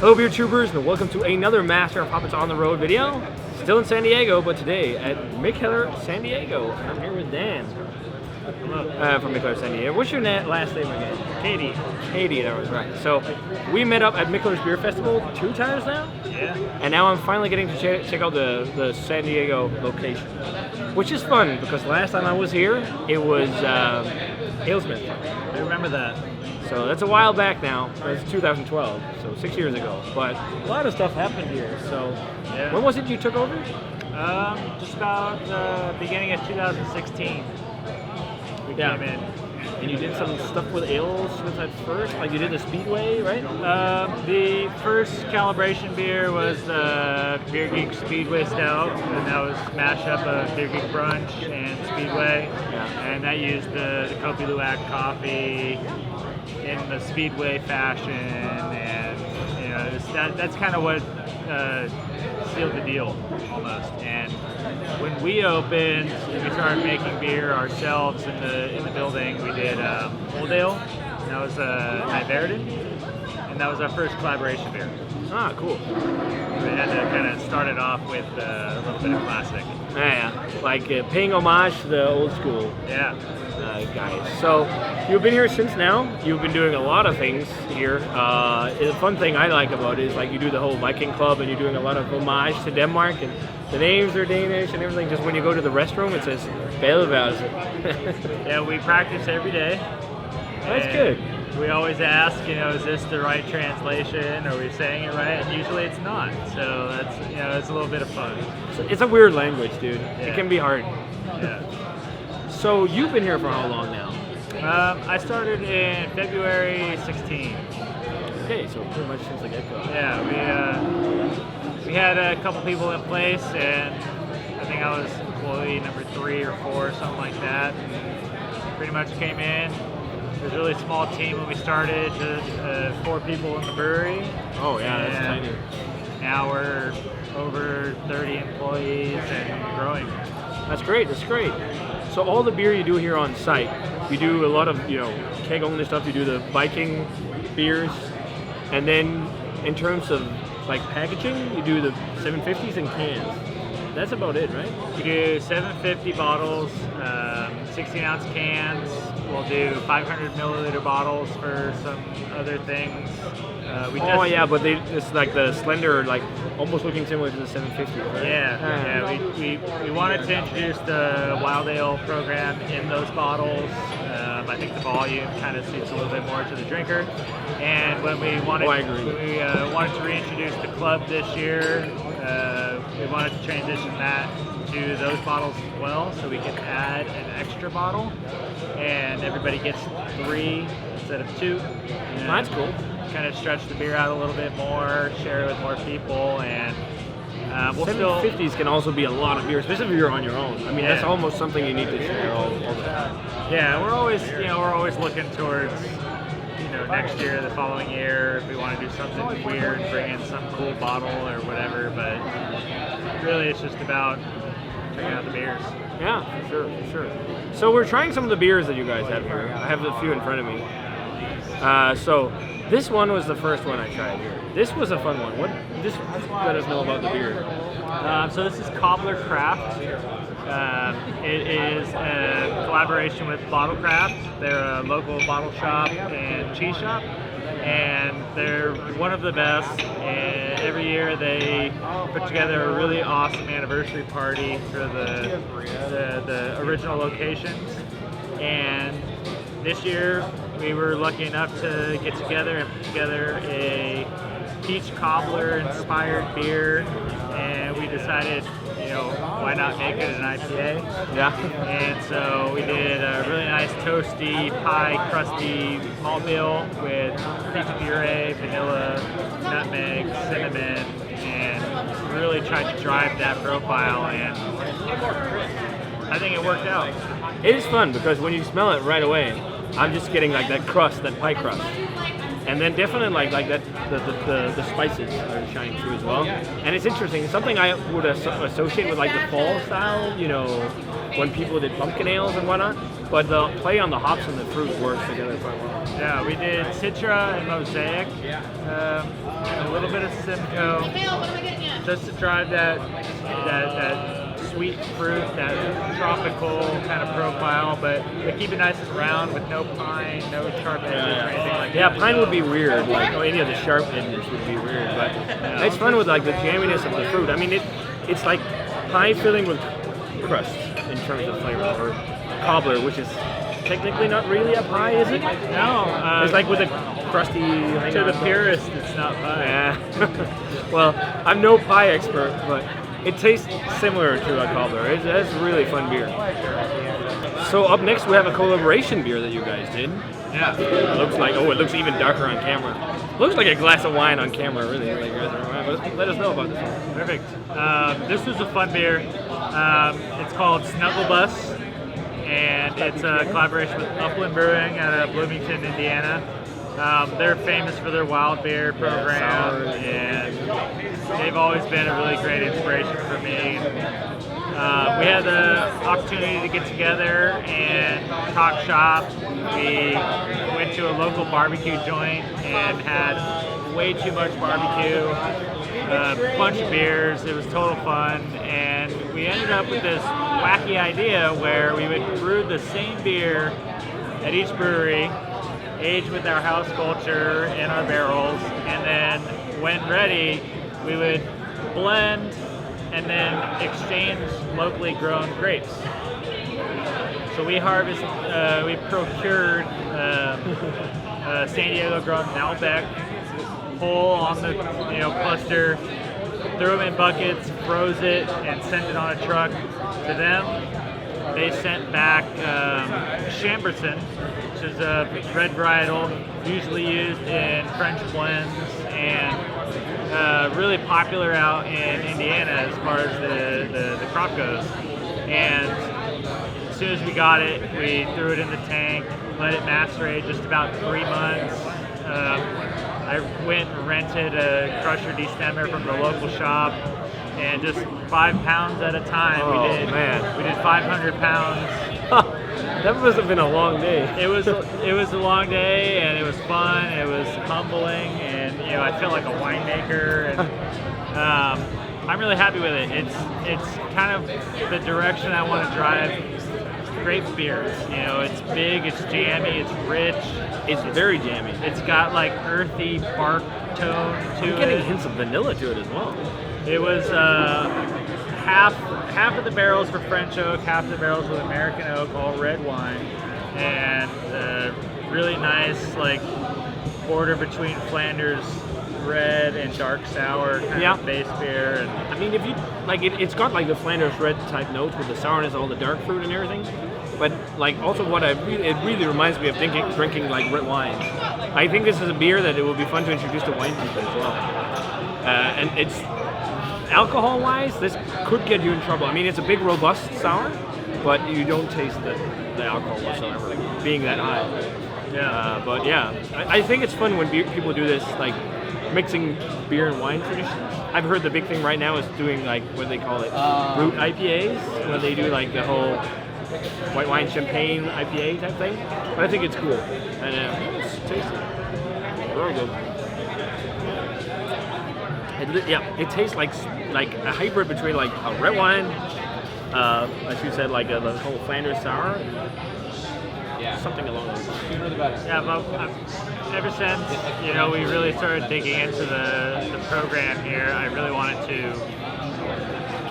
Hello beer tubers and welcome to another Master of Puppets on the Road video. Still in San Diego, but today at Mikkeller San Diego. I'm here with Dan. Hello. From Mikkeller San Diego. What's your last name again? Cady. Cady, that was right. So we met up at Mikkeller's Beer Festival 2 times now. Yeah. And now I'm finally getting to check out the San Diego location. Which is fun because last time I was here, it was Alesmith. I remember that. So that's a while back now. That's 2012, so 6 years ago. But a lot of stuff happened here. So Yeah. when was it you took over? Just about beginning of 2016. We came in. And you did some stuff with ales at first? Like you did the Speedway, right? The first calibration beer was the Beer Geek Speedway Stout, and that was mashup of Beer Geek Brunch and Speedway. Yeah. And that used the Kopi Luwak coffee in the Speedway fashion, and you know that's kind of what sealed the deal almost. And when we opened, we started making beer ourselves in the building. We did Old Ale, and that was Nyverden, and that was our first collaboration beer. Ah, cool. We had to kind of start it off with a little bit of classic. Yeah, like paying homage to the old school Yeah. guys. So you've been here since now. You've been doing a lot of things here. The fun thing I like about it is like you do the whole Viking Club and you're doing a lot of homage to Denmark and the names are Danish and everything. Just when you go to the restroom, it says Belvaz. Yeah, we practice every day. That's And good. We always ask, is this the right translation? Are we saying it right? And usually it's not. So that's, it's a little bit of fun. It's a weird language, dude. Yeah. It can be hard. Yeah. So you've been here for how long now? I started in February 16. Okay, so pretty much since the get-go. Yeah, we had a couple people in place, and I think I was employee number 3 or 4, something like that. And pretty much came in. It was a really small team when we started, just 4 people in the brewery. Oh yeah, that's And tiny. now we're over 30 employees and growing. That's great. That's great. So all the beer you do here on site, you do a lot of keg only stuff. You do the Viking beers, and then in terms of like packaging, you do the 750s and cans. That's about it, right? We do 750 bottles, 16-ounce cans. We'll do 500 milliliter bottles for some other things. But it's like the slender, like almost looking similar to the 750. Right? Yeah. We wanted to introduce the Wild Ale program in those bottles. I think the volume kind of suits a little bit more to the drinker. And when we wanted, wanted to reintroduce the club this year, we wanted to transition that to those bottles as well, so we can add an extra bottle, and everybody gets 3 instead of 2. That's cool. Kind of stretch the beer out a little bit more, share it with more people, and we'll 750s can also be a lot of beer, especially if you're on your own. I mean, that's almost something you need to share all the time. Yeah, we're always looking towards next year, the following year, if we want to do something weird, bring in some cool bottle or whatever. But really, it's just about checking out the beers. Yeah, for sure. So we're trying some of the beers that you guys have here. I have a few in front of me. So this one was the first one I tried here. This was a fun one. Just let us know about the beer. So this is Cobbler Craft. It is a collaboration with Bottle Craft. They're a local bottle shop and cheese shop, and they're one of the best. And every year they put together a really awesome anniversary party for the original locations. And this year we were lucky enough to get together and put together a peach cobbler inspired beer, and we decided, why not make it an IPA? Yeah. And so we did a really nice toasty, pie, crusty malt bill with peach puree, vanilla, nutmeg, cinnamon, and really tried to drive that profile, and I think it worked out. It is fun because when you smell it right away, I'm just getting like that crust, that pie crust. And then definitely like that the spices are shining through as well. And it's interesting. It's something I would associate with like the fall style, you know, when people did pumpkin ales and whatnot. But the play on the hops and the fruit works together quite well. Yeah, we did Citra and Mosaic, a little bit of Simcoe, just to drive that sweet fruit, that tropical kind of profile, but keep it nice and round with no pine, no sharp edges or anything like that. Yeah, pine would be weird. Like any of the sharp edges would be weird, but it's fun with like the jamminess of the fruit. I mean, it's like pie filling with crust in terms of flavor, or cobbler, which is technically not really a pie, is it? No, it's like with a crusty. To the purist, it's not pie. Yeah. Well, I'm no pie expert, but it tastes similar to a cobbler. It's a really fun beer. So up next we have a collaboration beer that you guys did. Yeah. It looks even darker on camera. Looks like a glass of wine on camera, really. But let us know about this one. Perfect. This was a fun beer. It's called Snuggle Bus, and it's a collaboration with Upland Brewing out of Bloomington, Indiana. They're famous for their wild beer program, and they've always been a really great inspiration for me. We had the opportunity to get together and talk shop. We went to a local barbecue joint and had way too much barbecue, a bunch of beers. It was total fun, and we ended up with this wacky idea where we would brew the same beer at each brewery, age with our house culture in our barrels, and then when ready, we would blend and then exchange locally grown grapes. So we procured San Diego grown Malbec, whole on the cluster, threw them in buckets, froze it, and sent it on a truck to them. They sent back Chambertin, which is a red varietal usually used in French blends and really popular out in Indiana as far as the crop goes. And as soon as we got it, we threw it in the tank, let it macerate just about 3 months. I went and rented a crusher destemmer from the local shop, and just 5 pounds at a time. We did 500 pounds. That must have been a long day. It was a long day, and it was fun. It was humbling, and I feel like a winemaker. And I'm really happy with it. It's kind of the direction I want to drive grape beers. It's big, it's jammy, it's rich. It's very jammy. It's got like earthy bark tone to it. I'm getting hints of vanilla to it as well. It was half of the barrels were French oak, half of the barrels were American oak, all red wine, and really nice like border between Flanders red and dark sour kind of base beer. And I mean, if you like it's got like the Flanders red type notes with the sourness, all the dark fruit and everything. But like also it really reminds me of drinking like red wine. I think this is a beer that it will be fun to introduce to wine people as well. And it's alcohol-wise, this could get you in trouble. I mean, it's a big, robust sour, but you don't taste the alcohol whatsoever, like, being that high. Yeah. But yeah, I think it's fun when people do this, like mixing beer and wine traditions. I've heard the big thing right now is doing like what do they call it, root IPAs, where they do like the whole white wine champagne IPA type thing. But I think it's cool, and it's tasty. Very good. It tastes like a hybrid between like a red wine, as you said, like the whole Flanders sour, something along those lines. Yeah, but ever since we really started digging into the program here, I really wanted to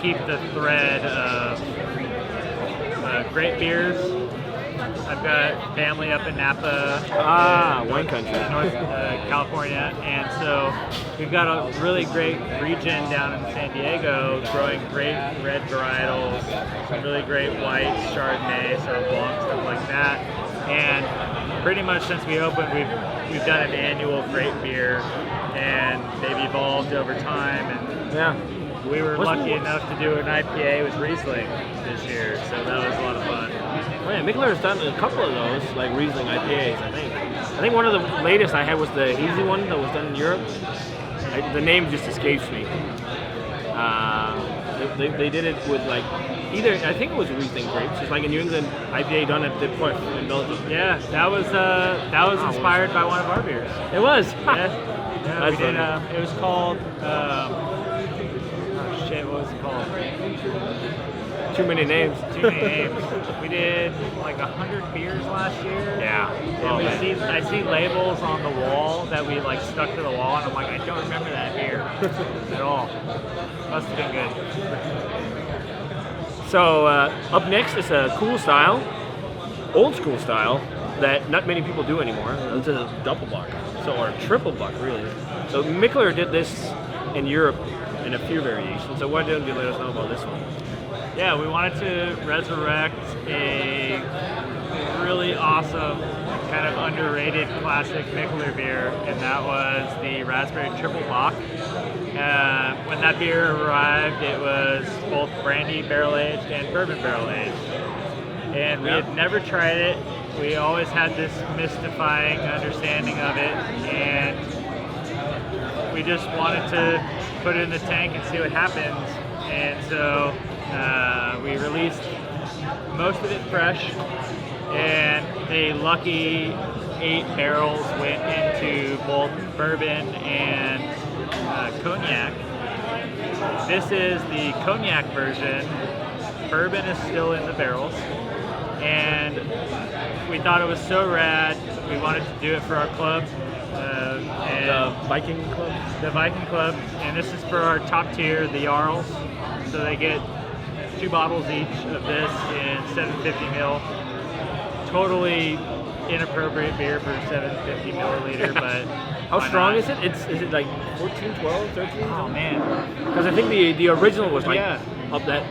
keep the thread of great beers. I've got family up in Napa, wine country, North California, and so we've got a really great region down in San Diego growing great red varietals, some really great white Chardonnay, Sauv Blanc, stuff like that. And pretty much since we opened, we've done an annual great beer, and they've evolved over time. And we were lucky enough to do an IPA with Riesling this year, so that was a lot of fun. Oh yeah, Mikkeller's done a couple of those, like Riesling IPAs, I think. I think one of the latest I had was the hazy one that was done in Europe. The name just escapes me. They did it with like either I think it was Riesling grapes. It's like a New England IPA done at the Port in Belgium. Yeah, that was inspired by one of our beers. It was. Yeah, That's we did. funny. It was called. Oh shit! What was it called? Too many names. Too many names. We did like 100 beers last year. Yeah. And I see labels on the wall that we like stuck to the wall, and I'm like, I don't remember that beer at all. Must have been good. So up next is a cool style, old school style that not many people do anymore. It's a double buck, or a triple buck really. So Mikkeller did this in Europe in a few variations. So why don't you let us know about this one? Yeah, we wanted to resurrect a really awesome, kind of underrated classic Mikkeller beer, and that was the Raspberry Triple Bock. When that beer arrived, it was both brandy barrel-aged and bourbon barrel-aged. And we had never tried it. We always had this mystifying understanding of it, and we just wanted to put it in the tank and see what happens. And so we released most of it fresh, and a lucky 8 barrels went into both bourbon and cognac. This is the cognac version. Bourbon is still in the barrels, and we thought it was so rad. We wanted to do it for our club. And The Viking Club? The Viking Club, and this is for our top tier, the Jarls. So they get 2 bottles each of this in 750 ml. Totally inappropriate beer for 750 milliliter, but How strong is it? Is it like 14, 12, 13? Oh man, Because I think the original was like Yeah. up that.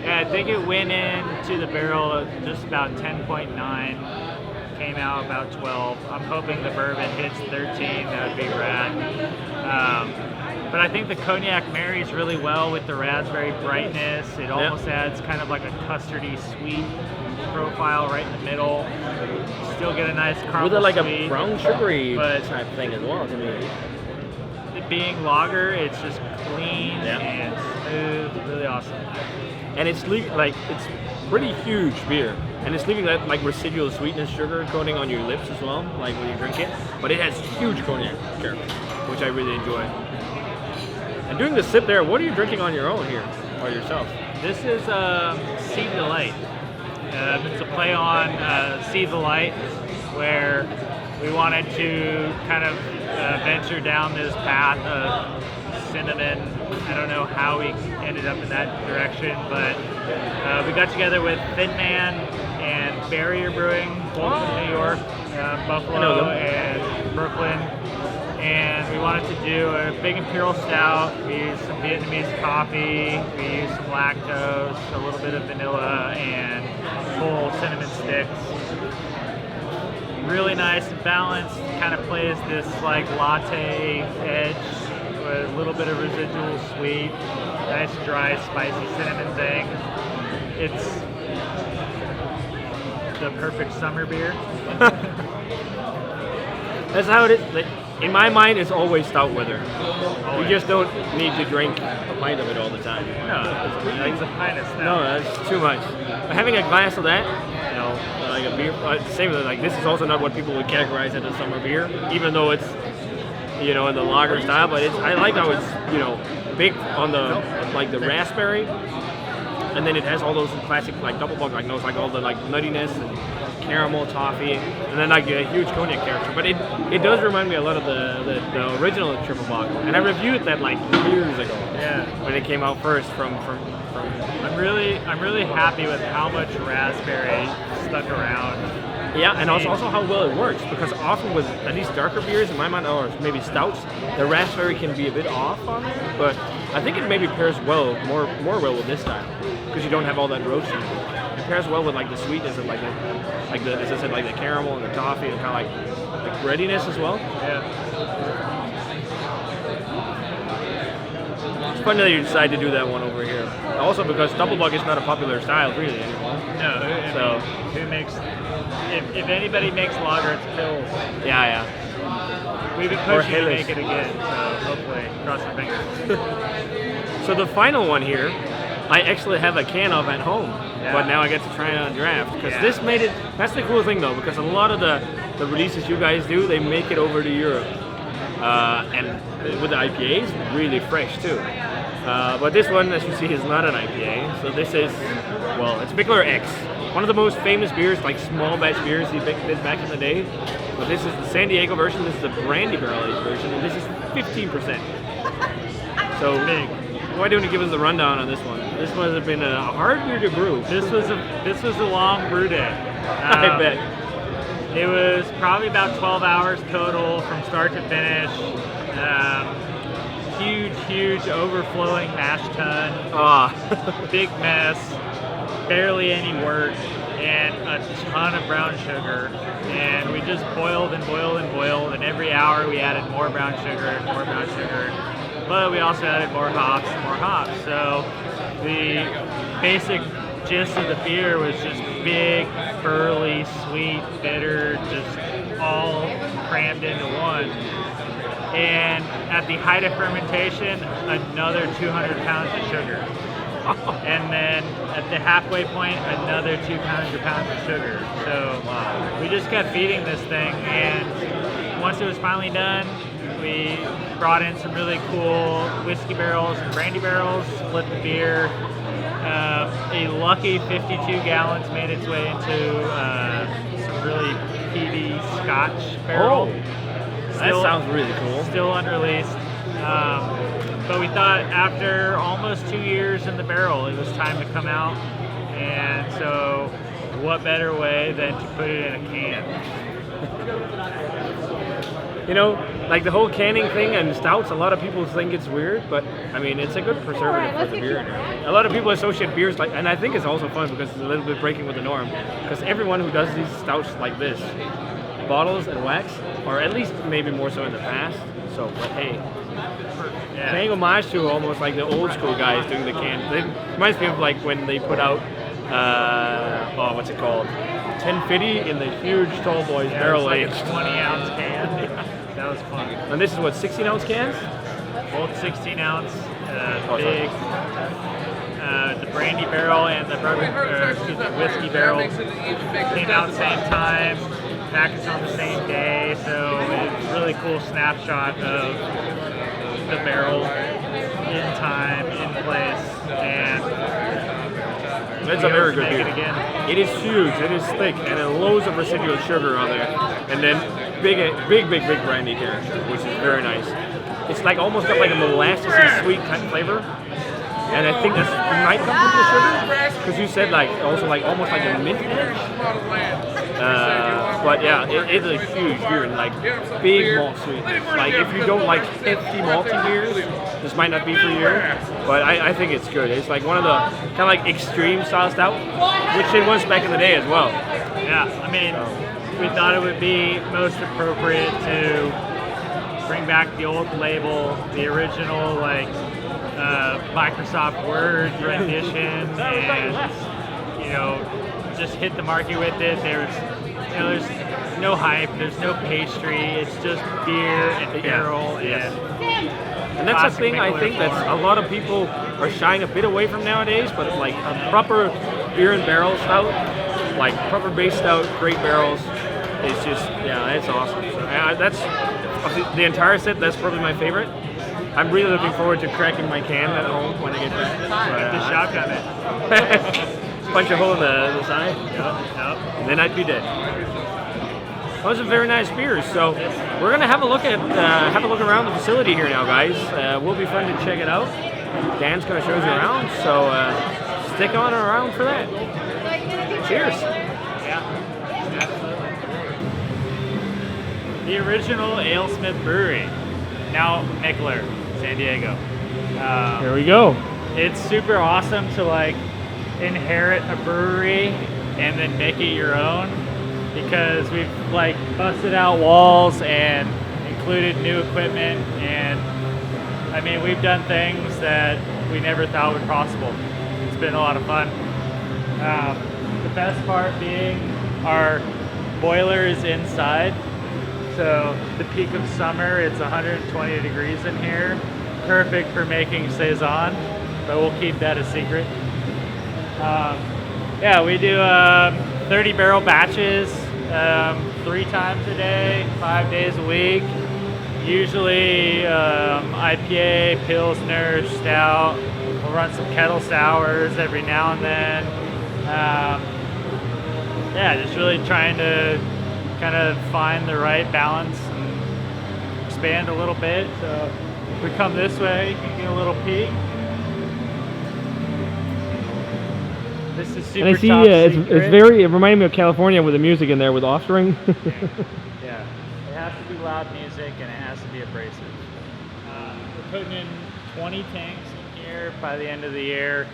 yeah, I think it went into the barrel at just about 10.9. Came out about 12. I'm hoping the bourbon hits 13. That would be rad. But I think the cognac marries really well with the raspberry brightness. It almost adds kind of like a custardy sweet profile right in the middle. Still get a nice caramel With like sweet. a brown sugary but- type thing as well to me. It being lager, it's just clean and smooth. Really awesome. And it's it's pretty huge beer. And it's leaving that like residual sweetness sugar coating on your lips as well, like when you drink it. But it has huge cognac character, which I really enjoy. And doing the sip there, what are you drinking on your own here, or yourself? This is Seed Delight. It's a play on Seed Delight, where we wanted to kind of venture down this path of cinnamon. I don't know how we ended up in that direction, but we got together with Thin Man and Barrier Brewing, both from New York, Buffalo, and Brooklyn. And we wanted to do a big imperial stout. We used some Vietnamese coffee. We used some lactose, a little bit of vanilla, and whole cinnamon sticks. Really nice and balanced. Kind of plays this like latte edge with a little bit of residual sweet. Nice dry, spicy cinnamon thing. It's the perfect summer beer. That's how it is. Like, in my mind, it's always stout weather. Always. You just don't need to drink a pint of it all the time. No, it's a pint of stout. No, that's too much. But having a glass of that, like a beer, same with like this is also not what people would categorize as a summer beer, even though it's in the lager style. But I like how it's big on the like the raspberry, and then it has all those classic like double buck like notes, like all the like nuttiness and caramel, toffee, and then like a huge cognac character. But it does remind me a lot of the original triple bock, and I reviewed that like years ago. Yeah. When it came out first from. I'm really happy with how much raspberry stuck around. Yeah, and also how well it works, because often with at least darker beers in my mind, or maybe stouts, the raspberry can be a bit off on it, but I think it maybe pairs well, more well with this style, because you don't have all that roasting. It pairs well with like the sweetness of like the as I said, like the caramel and the toffee and kind of like breadiness as well. Yeah. It's funny that you decided to do that one over here. Also because double buck is not a popular style really anymore. No. So Who makes? if anybody makes lager, it's Pils. Yeah. We've been pushing to make it again, so hopefully, cross our fingers. So the final one here, I actually have a can of at home, but now I get to try it on draft because this made it. That's the cool thing though, because a lot of the releases you guys do, they make it over to Europe, and with the IPAs, really fresh too. But this one, as you see, is not an IPA. So this is, well, it's Mikkeller X, one of the most famous beers, like small batch beers he did back in the day. But this is the San Diego version. This is the brandy barrel aged version, and this is 15%. So big. Why don't you give us a rundown on this one? This must have been a hard beer to brew. This was a long brew day. I bet. It was probably about 12 hours total from start to finish. Huge overflowing mash tun. Big mess. Barely any work. And a ton of brown sugar. And we just boiled and boiled and boiled. And every hour we added more brown sugar and more brown sugar. But we also added more hops and more hops. So the basic gist of the beer was just big, burly, sweet, bitter, just all crammed into one. And at the height of fermentation, another 200 pounds of sugar. And then at the halfway point, another 200 pounds of sugar. So we just kept feeding this thing, and once it was finally done, we brought in some really cool whiskey barrels and brandy barrels, split the beer. A lucky 52 gallons made its way into some really peaty Scotch barrel. That sounds really cool. Still unreleased. But we thought after almost 2 years in the barrel, it was time to come out. And so what better way than to put it in a can? You know, like the whole canning thing and stouts, a lot of people think it's weird, but I mean, it's a good preservative for the beer. A lot of people associate beers like, and I think it's also fun because it's a little bit breaking with the norm, because everyone who does these stouts like this, bottles and wax, or at least maybe more so in the past. So, but hey, paying homage to almost like the old school guys doing the can. It reminds me of like when they put out, what's it called? 1050 in the huge tall boys barrel aged. Like a 20-ounce can. That was fun. And this is what, 16-ounce cans? Both 16-ounce, big. The brandy barrel and the whiskey barrel came out at the same time. Packaged on the same day, so it's a really cool snapshot of the barrel in time, in place, and it's a very good beer. It is huge, it is thick, and it loads of residual sugar on there, and then big brandy character, which is very nice. It's like almost got like a molasses sweet kind of flavor, and I think that might come from the sugar, because you said like also like almost like a mint edge. But yeah, it's a huge beer and like big malt sweetness. Like if you don't like hefty malty beers, this might not be for you. But I think it's good. It's like one of the kind of like extreme style stout, which it was back in the day as well. Yeah, I mean, we thought it would be most appropriate to bring back the old label, the original like Microsoft Word rendition, and you know, just hit the market with it. There's no hype, there's no pastry, it's just beer and barrel. And that's the thing I think that a lot of people are shying a bit away from nowadays, but like a proper beer and barrel stout, like proper base stout, great barrels, it's just, it's awesome. So, that's the entire set, that's probably my favorite. I'm really looking forward to cracking my can at home when I get back. Get the shotgun it. Punch a hole in the side, and then I'd be dead. Those are very nice beers. So we're gonna have a look around the facility here now, guys. Will be fun to check it out. Dan's gonna show us around, so stick on around for that. Cheers. Yeah, absolutely. The original AleSmith Brewery, now Mikkeller San Diego. Here we go. It's super awesome to like inherit a brewery and then make it your own, because we've like busted out walls and included new equipment, and I mean we've done things that we never thought were possible. It's been a lot of fun. The best part being our boiler is inside. So the peak of summer, it's 120 degrees in here. Perfect for making Saison, but we'll keep that a secret. Yeah, we do 30 barrel batches 3 times a day, 5 days a week. Usually IPA, Pilsner, Stout. We'll run some kettle sours every now and then. Yeah, just really trying to kind of find the right balance and expand a little bit. So if we come this way, you can get a little peek. This is super And I see, top it's secret. it reminded me of California with the music in there with Offspring. Yeah, it has to be loud music and it has to be abrasive. We're putting in 20 tanks in here by the end of the year.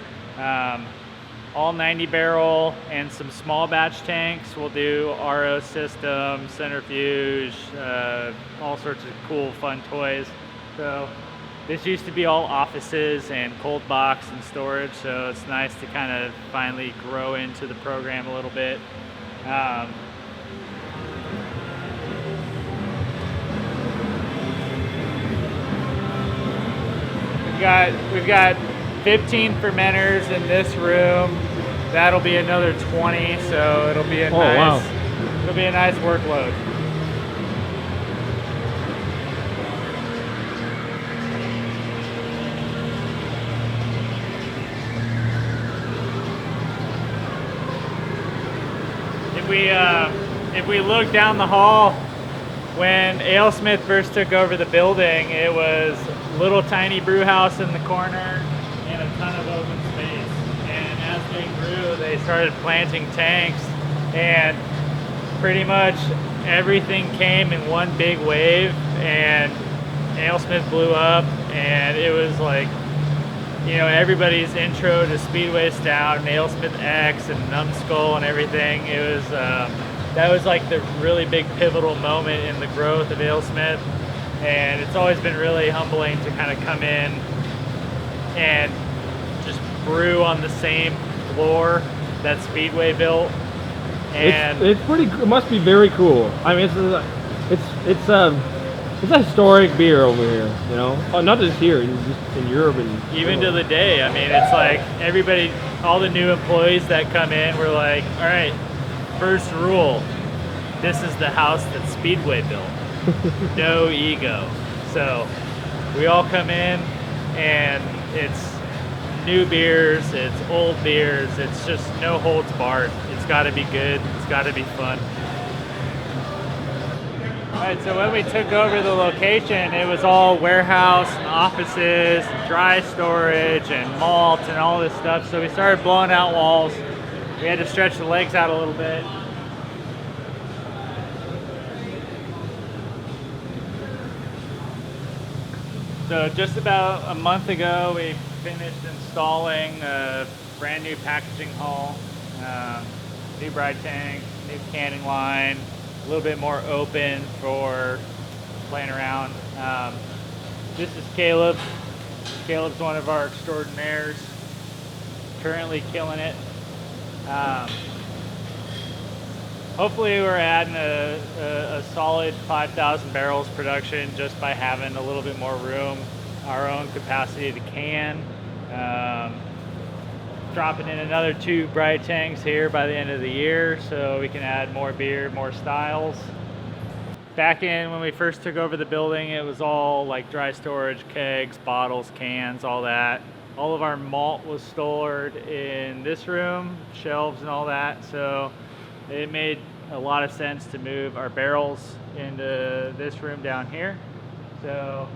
All 90 barrel and some small batch tanks. We'll do RO system, centrifuge, all sorts of cool, fun toys. So this used to be all offices and cold box and storage, so it's nice to kind of finally grow into the program a little bit. We've got 15 fermenters in this room. That'll be another 20, so it'll be a it'll be a nice workload. If we look down the hall, when AleSmith first took over the building, it was a little tiny brew house in the corner and a ton of open space. And as they grew, they started planting tanks, and pretty much everything came in one big wave, and AleSmith blew up, and it was like, you know, everybody's intro to Speedway Stout and AleSmith X and Numbskull and everything. It was that was like the really big pivotal moment in the growth of AleSmith, and it's always been really humbling to kind of come in and just brew on the same floor that Speedway built. And it's pretty. It must be very cool. I mean, it's a historic beer over here. You know, not just here, just in Europe and even to the day. I mean, it's like everybody, all the new employees that come in, we're like, all right, first rule, this is the house that Speedway built. No ego. So we all come in, and it's new beers, it's old beers, it's just no holds barred. It's got to be good, it's got to be fun. All right, so when we took over the location, it was all warehouse and offices and dry storage and malt and all this stuff. So we started blowing out walls. We had to stretch the legs out a little bit. So just about a month ago, we finished installing a brand new packaging hall, new bride tank, new canning line, a little bit more open for playing around. This is Caleb. Caleb's one of our extraordinaires, currently killing it. Hopefully we're adding a solid 5,000 barrels production just by having a little bit more room, our own capacity to can. Dropping in another 2 bright tanks here by the end of the year so we can add more beer, more styles. Back in when we first took over the building, it was all like dry storage, kegs, bottles, cans, all that. All of our malt was stored in this room, shelves and all that, so it made a lot of sense to move our barrels into this room down here. So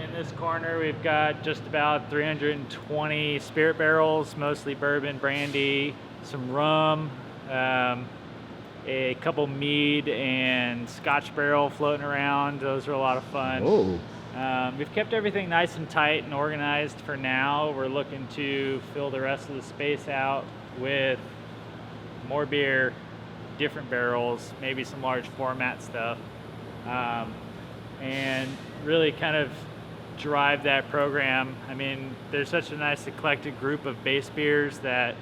in this corner, we've got just about 320 spirit barrels, mostly bourbon, brandy, some rum, a couple mead and Scotch barrel floating around. Those are a lot of fun. Oh. We've kept everything nice and tight and organized for now. We're looking to fill the rest of the space out with more beer, different barrels, maybe some large format stuff, and really kind of drive that program. I mean, there's such a nice eclectic group of base beers that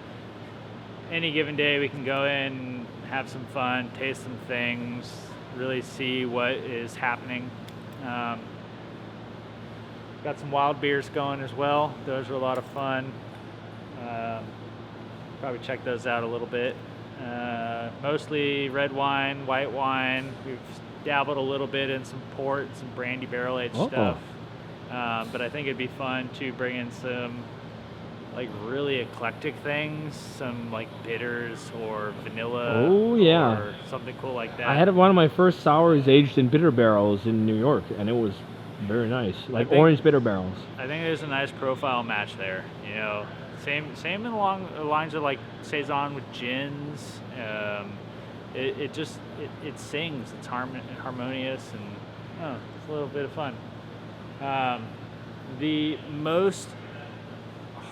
any given day we can go in, have some fun, taste some things, really see what is happening. Got some wild beers going as well. Those are a lot of fun. Probably check those out a little bit. Mostly red wine, white wine. We've dabbled a little bit in some port, some brandy barrel-aged stuff. But I think it'd be fun to bring in some like really eclectic things, some like bitters or vanilla. Oh yeah, or something cool like that. I had one of my first sours aged in bitter barrels in New York, and it was very nice, like orange bitter barrels. I think there's a nice profile match there. You know, same along the lines of like saison with gins. It sings. It's harmonious, and it's a little bit of fun. The most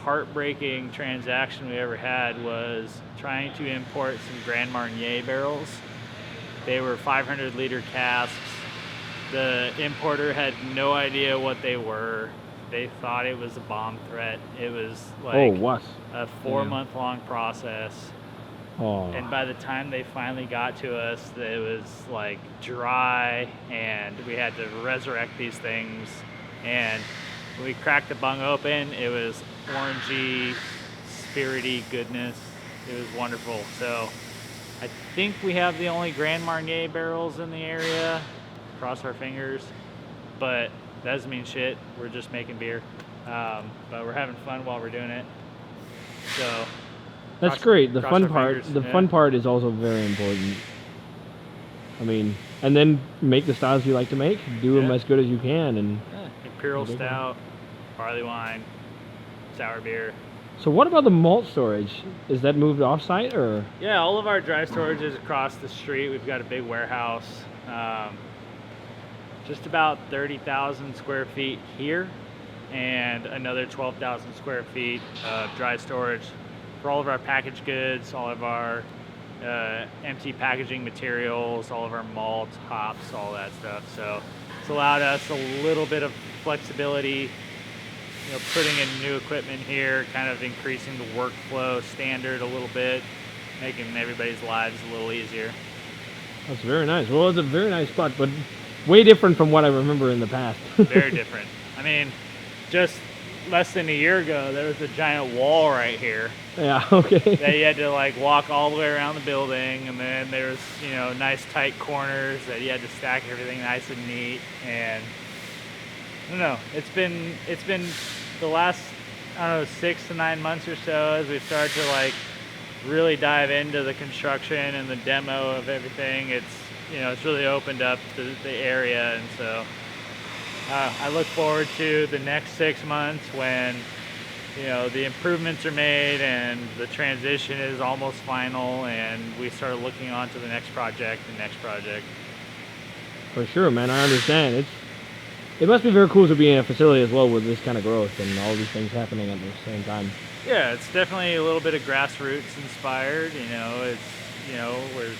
heartbreaking transaction we ever had was trying to import some Grand Marnier barrels. They were 500-liter casks. The importer had no idea what they were. They thought it was a bomb threat. It was like a 4-month-long process. Oh. And by the time they finally got to us, it was like dry, and we had to resurrect these things. And when we cracked the bung open, it was orangey, spirity goodness. It was wonderful. So I think we have the only Grand Marnier barrels in the area. Cross our fingers. But that doesn't mean shit. We're just making beer. But we're having fun while we're doing it. So that's great. The fun part is also very important. I mean, and then make the styles you like to make. Do them as good as you can, and Imperial Stout, barley wine, sour beer. So what about the malt storage? Is that moved off-site, or? Yeah, all of our dry storage is across the street. We've got a big warehouse, just about 30,000 square feet here, and another 12,000 square feet of dry storage for all of our packaged goods, all of our empty packaging materials, all of our malt, hops, all that stuff. So it's allowed us a little bit of flexibility, you know, putting in new equipment here, kind of increasing the workflow standard a little bit, making everybody's lives a little easier. That's very nice. Well, it's a very nice spot, but way different from what I remember in the past. Very different. I mean, just less than a year ago, there was a giant wall right here. Yeah, okay. That you had to like walk all the way around the building, and then there's, you know, nice tight corners that you had to stack everything nice and neat. And I don't know, it's been the last, I don't know, 6 to 9 months or so as we've started to like really dive into the construction and the demo of everything. It's, you know, it's really opened up the area, and so I look forward to the next 6 months when, you know, the improvements are made and the transition is almost final, and we start looking on to the next project. For sure, man. I understand. It must be very cool to be in a facility as well with this kind of growth and all these things happening at the same time. Yeah, it's definitely a little bit of grassroots inspired. You know, it's, you know, we're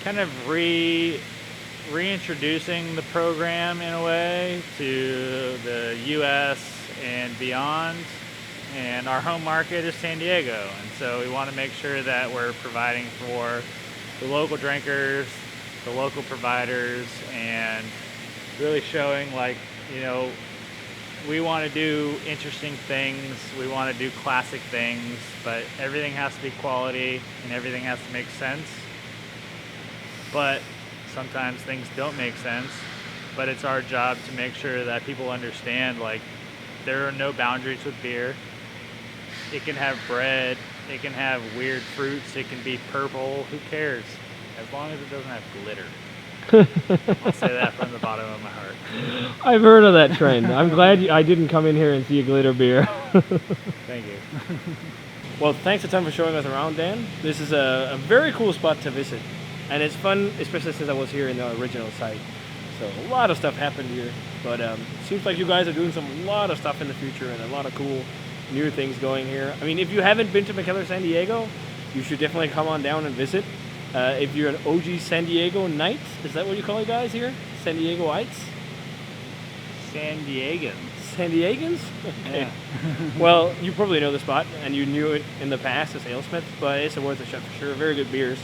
kind of reintroducing the program in a way to the U.S. and beyond. And our home market is San Diego, and so we want to make sure that we're providing for the local drinkers, the local providers, and really showing, like, you know, we want to do interesting things, we want to do classic things, but everything has to be quality and everything has to make sense. But sometimes things don't make sense, but it's our job to make sure that people understand, like, there are no boundaries with beer. It can have bread, it can have weird fruits, it can be purple, who cares? As long as it doesn't have glitter. I'll say that from the bottom of my heart. I've heard of that trend. I'm glad I didn't come in here and see a glitter beer. Thank you. Well, thanks a ton for showing us around, Dan. This is a very cool spot to visit. And it's fun, especially since I was here in the original site. So a lot of stuff happened here. But seems like you guys are doing a lot of stuff in the future and a lot of cool new things going here. I mean, if you haven't been to Mikkeller San Diego, you should definitely come on down and visit. If you're an OG San Diego Knight, is that what you call you guys here? San Diego-ites? San Diegans. San Diegans? Okay. Yeah. Well, you probably know the spot, and you knew it in the past as AleSmith, but it's worth a shot for sure. Very good beers,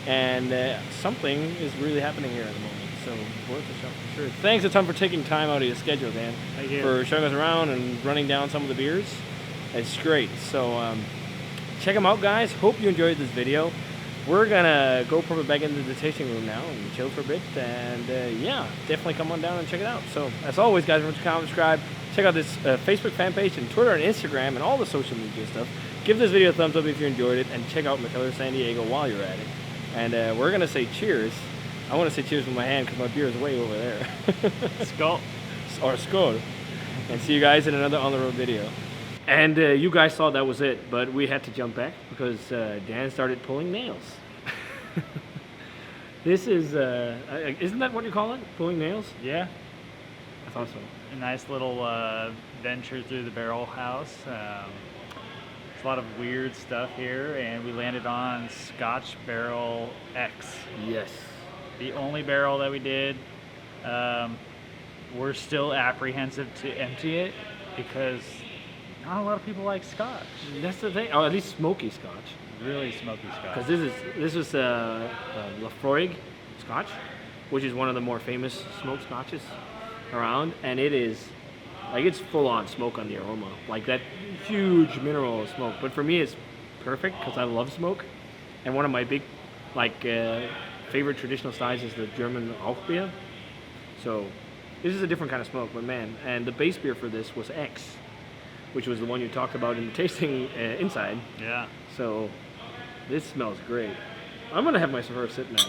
and something is really happening here at the moment, so worth a shot for sure. Thanks a ton for taking time out of your schedule, Dan, Thank you. for showing us around and running down some of the beers. It's great. So check them out, guys. Hope you enjoyed this video. We're gonna go probably back into the tasting room now and chill for a bit, and yeah, definitely come on down and check it out. So as always, guys, remember to comment, subscribe, check out this Facebook fan page and Twitter and Instagram and all the social media stuff. Give this video a thumbs up if you enjoyed it, and check out Mikkeller San Diego while you're at it. And we're gonna say cheers. I want to say cheers with my hand because my beer is way over there. Skull. Or skål. And see you guys in another On the Road video. And you guys thought that was it, but we had to jump back because Dan started pulling nails. This is, isn't that what you call it? Pulling nails? Yeah. I thought so. A nice little venture through the barrel house. There's a lot of weird stuff here, and we landed on Scotch Barrel X. Yes. The only barrel that we did. We're still apprehensive to empty it because not a lot of people like Scotch. That's the thing. Or at least smoky Scotch. Really smoky Scotch. Because this was Lafroig Scotch, which is one of the more famous smoked Scotches around, and it is like it's full on smoke on the aroma, like that huge mineral smoke. But for me, it's perfect because I love smoke, and one of my big favorite traditional styles is the German Rauchbier. So this is a different kind of smoke, but man, and the base beer for this was X, which was the one you talked about in the tasting inside. Yeah. So this smells great. I'm gonna have my first sip now.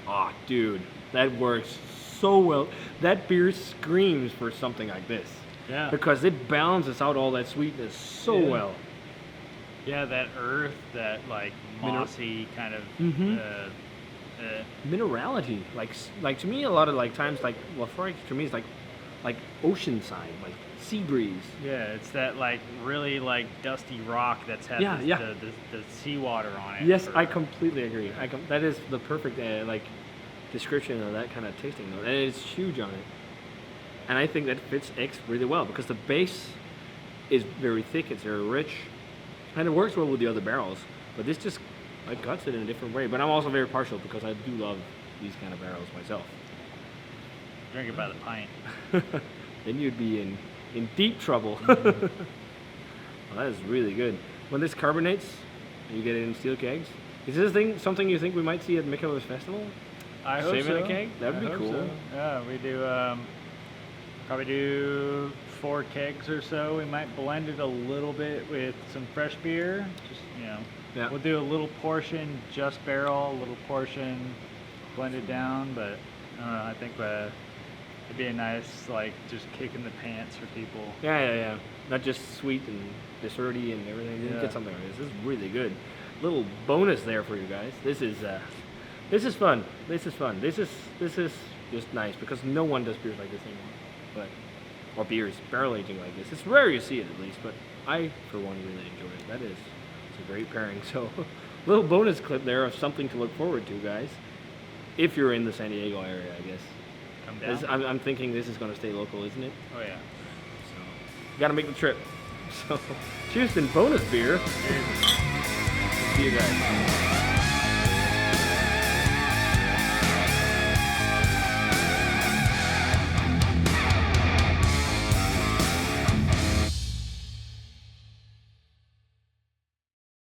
Ah, dude, that works so well. That beer screams for something like this. Yeah. Because it balances out all that sweetness so well. Yeah, that earth, that like mossy kind of Minerality, like to me, a lot of like times, like Lafroig to me is like oceanside, like sea breeze. yeah, it's that like really like dusty rock that's had the seawater on it. Yes, I completely agree. That is the perfect like description of that kind of tasting note, and it's huge on it. And I think that fits X really well because the base is very thick, it's very rich, and it works well with the other barrels. But this just like cuts it in a different way. But I'm also very partial because I do love these kind of barrels myself. Drink it by the pint. Then you'd be in deep trouble. Well, that is really good. When this carbonates, and you get it in steel kegs, is this something you think we might see at Mikkeller's Festival? I hope Save so. in a keg? That would be cool. So. Yeah, we do probably do 4 kegs or so. We might blend it a little bit with some fresh beer. Just Yeah. we'll do a little portion just barrel, a little portion blended down. But I don't know. I think it'd be a nice like just kick in the pants for people. Yeah. Not just sweet and desserty and everything. You Yeah. get something like this. This is really good. Little bonus there for you guys. This is fun. This is fun. This is just nice because no one does beers like this anymore. Or beers, barrel aging like this. It's rare you see it at least, but I for one really enjoy it. It's a great pairing. So little bonus clip there of something to look forward to, guys. If you're in the San Diego area, I guess. Come down. I'm thinking this is going to stay local, isn't it? Oh yeah. So, got to make the trip. So, cheers and bonus beer. Cheers. See you guys.